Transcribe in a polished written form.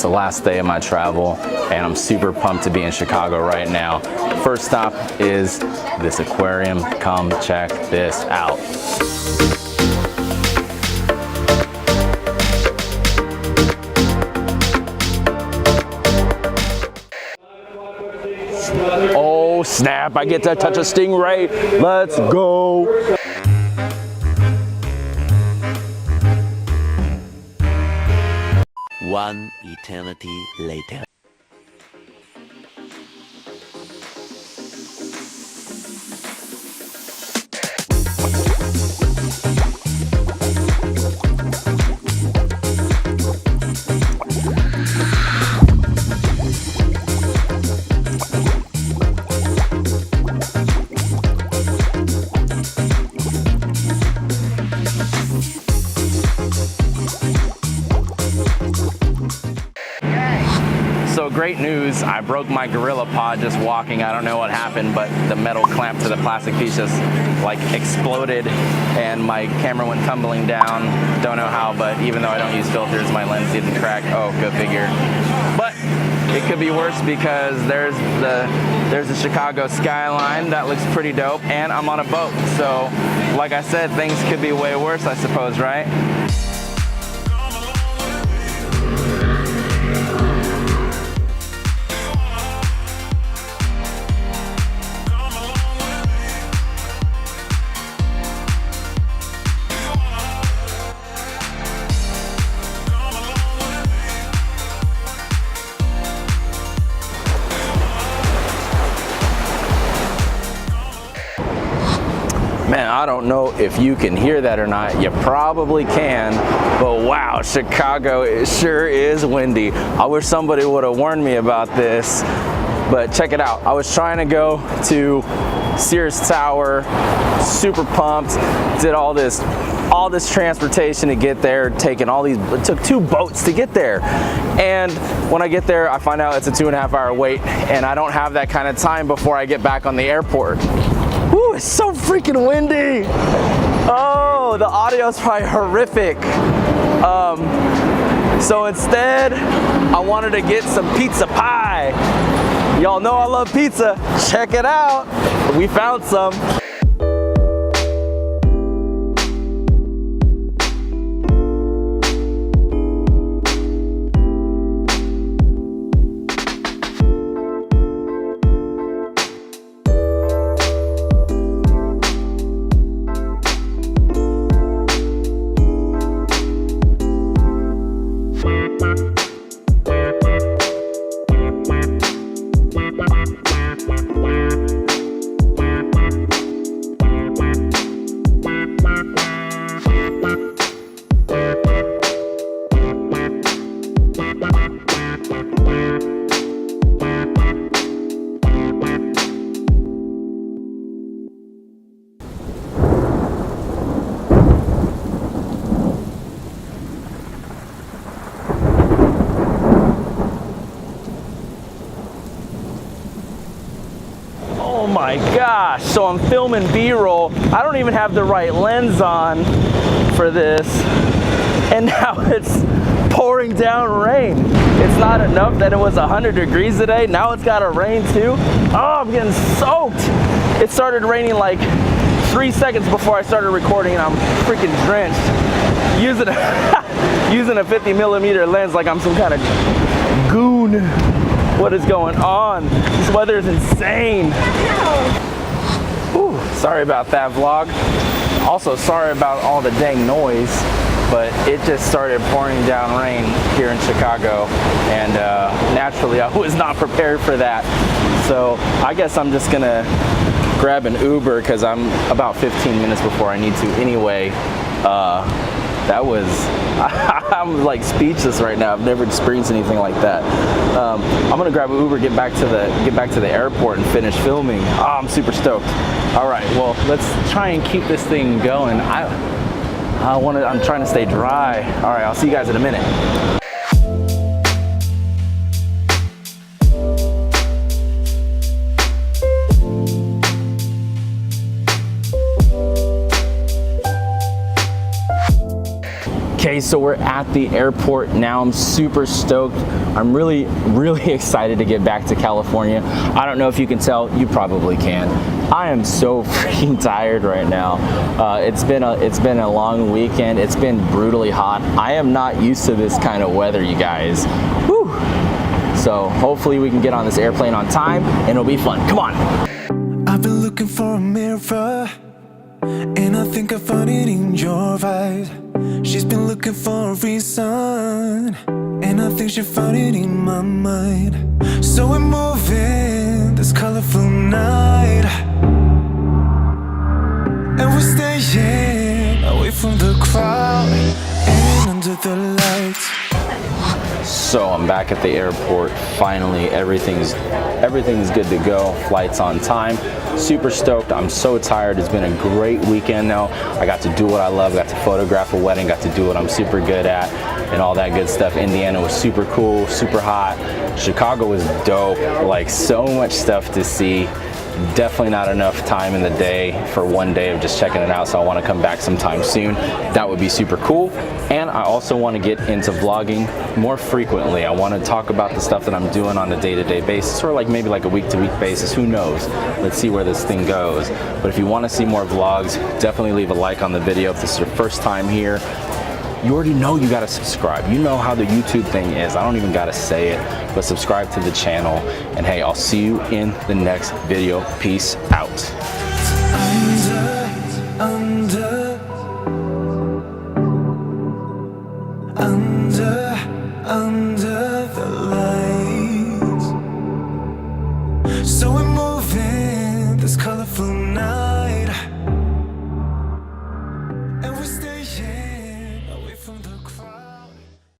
the last day of my travel, and I'm super pumped to be in Chicago right now. First stop is this aquarium. Come check this out. Oh snap, I get to touch a stingray. Let's go. One eternity later. So great news, I broke my gorilla pod just walking. I don't know what happened, but the metal clamp to the plastic piece just like exploded and my camera went tumbling down. Don't know how, but even though I don't use filters, my lens didn't crack. Oh, go figure. But it could be worse because there's the Chicago Skyline. That looks pretty dope, and I'm on a boat. So like I said, things could be way worse, I suppose, right? Man, I don't know if you can hear that or not. You probably can, but wow, Chicago, it sure is windy. I wish somebody would have warned me about this, but check it out. I was trying to go to Sears Tower, super pumped, did all this transportation to get there, it took 2 boats to get there. And when I get there, I find out it's a 2.5 hour wait, and I don't have that kind of time before I get back on the airport. Woo, it's so freaking windy. Oh, the audio is probably horrific. So instead, I wanted to get some pizza pie. Y'all know I love pizza. Check it out. We found some. Oh my gosh, so I'm filming B-roll. I don't even have the right lens on for this, and now it's pouring down rain. It's not enough that it was 100 degrees today, now it's got to rain too. Oh, I'm getting soaked. It started raining like 3 seconds before I started recording, and I'm freaking drenched. Using a 50mm lens like I'm some kind of goon. What is going on? This weather is insane. Ooh, sorry about that vlog. Also sorry about all the dang noise, but it just started pouring down rain here in Chicago, and naturally I was not prepared for that. So I guess I'm just gonna grab an Uber because I'm about 15 minutes before I need to anyway. I'm like speechless right now. I've never experienced anything like that. I'm gonna grab an Uber, get back to the airport and finish filming. Oh, I'm super stoked. All right, well, let's try and keep this thing going. I'm trying to stay dry. All right, I'll see you guys in a minute. Okay, so we're at the airport now. I'm super stoked. I'm really excited to get back to California. I don't know if you can tell, you probably can. I am so freaking tired right now. It's been a long weekend. It's been brutally hot. I am not used to this kind of weather, you guys. Whew. So hopefully we can get on this airplane on time and it'll be fun. Come on. I've been looking for a mirror, and I think I found it in your eyes. She's been looking for a reason, and I think she found it in my mind. So we're moving this colorful night, and we're staying away from the crowd and under the lights. So I'm back at the airport. Finally, everything's good to go. Flight's on time. Super stoked. I'm so tired. It's been a great weekend now. I got to do what I love. Got to photograph a wedding. Got to do what I'm super good at and all that good stuff. Indiana was super cool, super hot. Chicago was dope. Like, so much stuff to see. Definitely not enough time in the day for one day of just checking it out, so I want to come back sometime soon. That would be super cool. And I also want to get into vlogging more frequently. I want to talk about the stuff that I'm doing on a day-to-day basis, or like maybe like a week-to-week basis. Who knows? Let's see where this thing goes. But if you want to see more vlogs, definitely leave a like on the video if this is your first time here. You already know you gotta subscribe. You know how the YouTube thing is. I don't even gotta say it, but subscribe to the channel. And hey, I'll see you in the next video. Peace out. Under the lights. So we're moving this colorful night, and we're staying